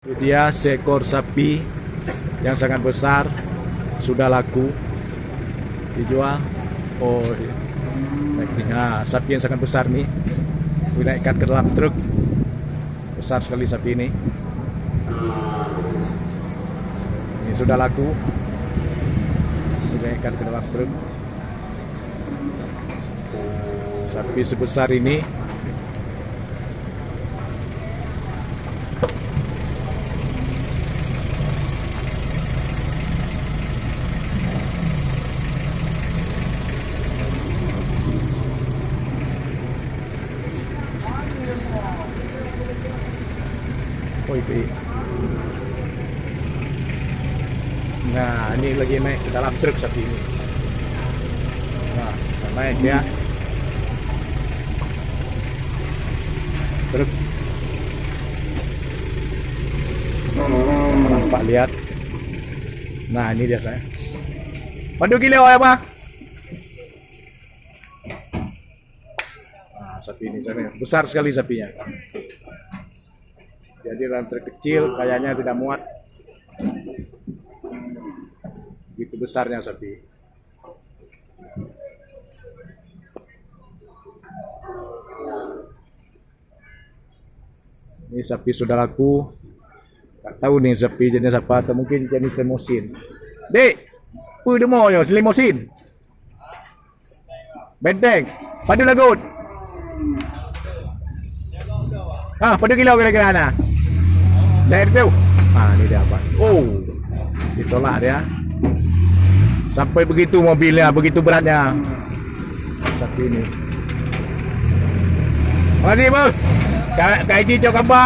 Itu dia seekor sapi yang sangat besar, sudah laku dijual. Oh, nah, sapi yang sangat besar nih dinaikkan ke dalam truk. Besar sekali sapi ini. Ini sudah laku, dinaikkan ke dalam truk. Sapi sebesar ini Nah, ini lagi naik ke dalam truk sapi ini. Nah, naik ya. Truk. Nampak lihat. Nah, ini dia saya. Padu kilo ya, Pak? Nah, sapi ini sana besar sekali sapinya. Jadi dalam truk kecil kayaknya tidak muat. Begitu besarnya sapi. Ini sapi sudah laku. Tak tahu nih sapi jenis apa, atau mungkin jenis limosin. Dek, apa demo yo limosin? Benteng, padu lagut. Padu kilo kira-kira ana. Dari itu. Ini dia apa? Oh, ditolak dia. Sampai begitu mobilnya, begitu beratnya sapi ini. Makasih, Bang. Kayak cicok apa?